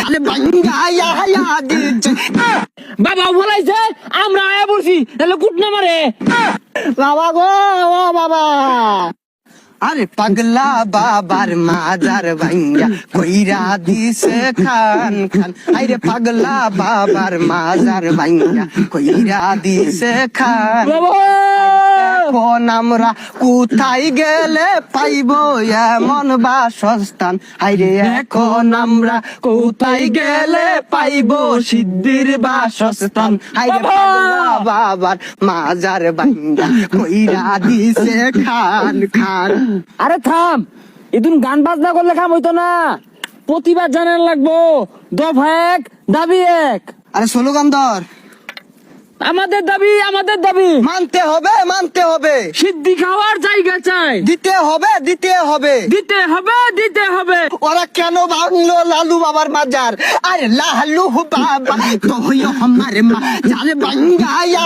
আরে ভাঙ্গাইয়া দিচ্ছে। বাবা বলাইছে আমরা আয়া বলছি তাহলে কুটনা মারে। বাবা গো ও বাবা, আরে পাগলা বাবার মাজার ভাঙ্গা কইরা দিছে খান খান। আরে পাগলা বাবার মাজার ভাঙ্গা কইরা দিছে খান। এখন আমরা কোথায় গেলে পাইবো এমন বাসস্থান? হাইরে এখন আমরা কোথায় গেলে পাইবো সিদ্ধির বাসস্থান? হাইরে পাগলা বাবার মাজার ভাঙ্গা কইরা দিছে খান খান। আরে থাম, এদিন গান বাজনা করলে কাম হইতো না, প্রতিবাদ জানার লাগবো। দফা এক দাবি এক। আরে স্লোগান ধর। আমাদের দাবি মানতে হবে মানতে হবে, সিদ্ধি খাওয়ার জায়গা চাই। দিতে হবে দিতে হবে, দিতে হবে। ওরা কেন ভাঙলো লালু বাবার মাজার? আরে লালু বাবা তুই আমার মাজার ভাঙ্গাইয়া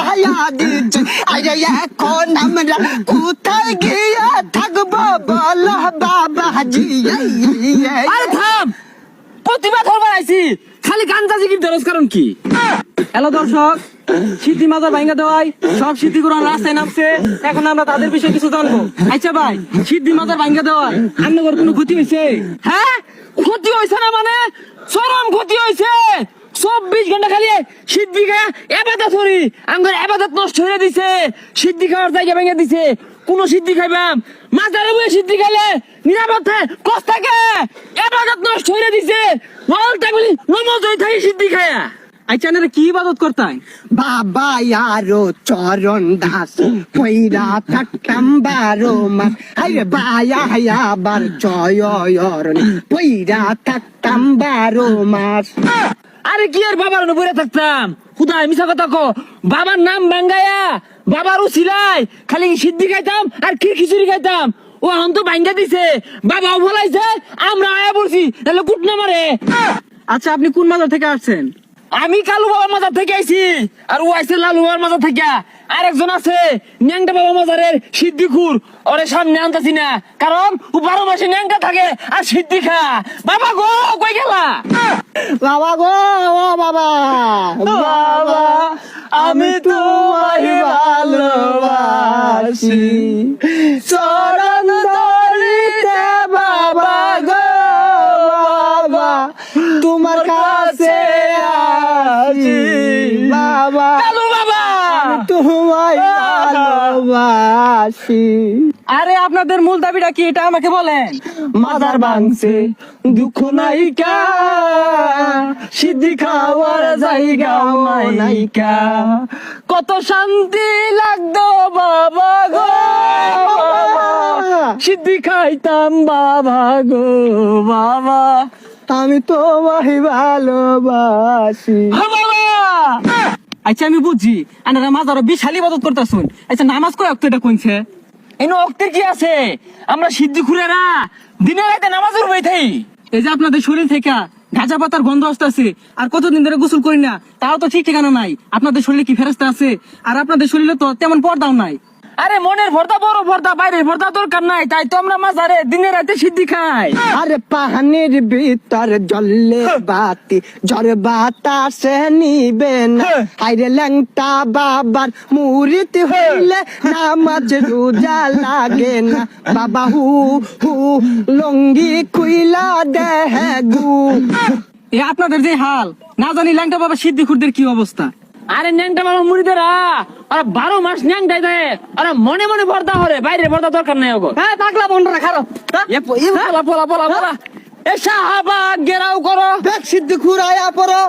দিচ্ছে। আরে এখন আমরা কোথায় গিয়ে থাকবো বলো বাবাজি? আরে থাম, প্রতিবাদ হবার আইছি, খালি গান চাষি কি দরজ কারণ কি? হ্যালো দর্শক, সিদ্ধি মাজার ভাঙ্গা দেওয়ায় সব সিদ্ধি কোরআন রাস্তায় নামছে। এখন আমরা তাদের বিষয়ে কিছু জানবো। আচ্ছা ভাই, সিদ্ধি মাজার ভাঙ্গা দেওয়ায় আপনার কোনো ক্ষতি হয়েছে? হ্যাঁ, ক্ষতি হয়েছে না মানে চরম ক্ষতি হয়েছে। 24 ঘন্টা খালি সিদ্ধি খায় এবাদত করি, আমার এবাদত নষ্ট হয়ে দিছে। সিদ্ধি খাওয়ার জায়গা ভেঙে দিছে। কোন সিদ্ধি খাইবাম, মাজারে বসে সিদ্ধি খাইলে নিরাপদ কষ্ট থাকে, এবাদত নষ্ট হয়ে দিছে। নলটা বলি নমজ হয়ে থাকে সিদ্ধি খায়া। আচ্ছা না কি ইবাদত করতাই? বাবা আরো চরণ দাস কইরা থাকতাম 12 মাস। আরে বায়া আবার চয়রণ কইরা থাকতাম 12 মাস। আরে কি আর বাবার উপরে থাকতাম, খুদাই মিছা কথা কো। বাবার নাম ভাঙ্গায়া বাবার উছিলাই খালি সিদ্ধি খাইতাম আর কি খিচুড়ি খাইতাম। ও এখন তো ভাঙ্গা দিছে, বাবাও বলাইছে আমরা আয়া বলছি তাহলে কুটনা মারে। আচ্ছা আপনি কোন মাজার থেকে আসছেন? আমি কালু বাবার মাজার থেকে আইছি, আর ও আইছে লালু বাবার মাজার থেকে। আরেকজন আছে ন্যাংটা বাবা মাজারের সিদ্ধিখুর, ওরে সামনে আনতাছি না, কারণ ও 12 মাসে ন্যাংটা থাকে আর সিদ্ধি খা। বাবা গো কই গেলা? বাবা গো ও বাবা, বাবা আমি তোমায় ভালোবাসি, চরণ ধরিতে বাবা গো বাবা তোমার কাছে আসি। বাবা কালু বাবা তোমায় ভালোবাসি। আরে আপনাদের মূল দাবিটা কি এটা আমাকে বলেন। মাজার ভাঙছে দুঃখ নাইকা, সিদ্ধি খাওয়ার জায়গা নাইকা। কত শান্তি লাগতো বাবা গো, সিদ্ধি খাইতাম বাবা গো বাবা। আমি তোমায় ভালোবাসি। আচ্ছা আমি বুঝছি আনারা মাজারও বিশাল ইবাদত করতেছুন। আচ্ছা নামাজ কয় ওয়াক্ত এটা কইছে? এই ওয়াক্তের কি আছে? আমরা সিদ্ধি খুরেরা দিনে রাতে নামাজ পড়বই থাই। এই যে আপনাদের শরীর থেকে গাঁজা পাতার গন্ধ আসতেছে, আর কতদিন ধরে গোসল করি না, তাও তো ঠিক ঠিকানা নাই। আপনাদের শরীরে কি ফেরেশতা আছে? আর আপনাদের শরীরে তো তেমন পর্দাও নাই। আরে মনের ভর্তা বড় ভর্তা, বাইরের ভর্তা দরকার নাই, তাই তো আমরা মাজারে দিনে রাতে সিদ্ধি খাই। আরে পাহানির ভিতর জ্বললে বাতি ঝড় বাতাসে নিবে না। আরে ল্যাংটা বাবার মুরিদ হইলে নামাজ রোজা লাগে না। বাবা হু হু লঙ্গি খুইলা দেহে গু। এ আপনাদের যে হাল, না জানি ল্যাংটা বাবা সিদ্ধি খুরদের কি অবস্থা। আরে ন্যাংটা বাবা মুড়িদেরা ওরা 12 মাস ন্যাংটাই দেয়, ওরা মনে মনে ভর্তা হরে, বাইরে ভর্তা দরকার নেই ওগো। হ্যাঁ পাগলা বন্ধরা খারো, পোলা এ সাহাবা গেরাও করো, সিদ্ধি খুরাইয়া পড়ো।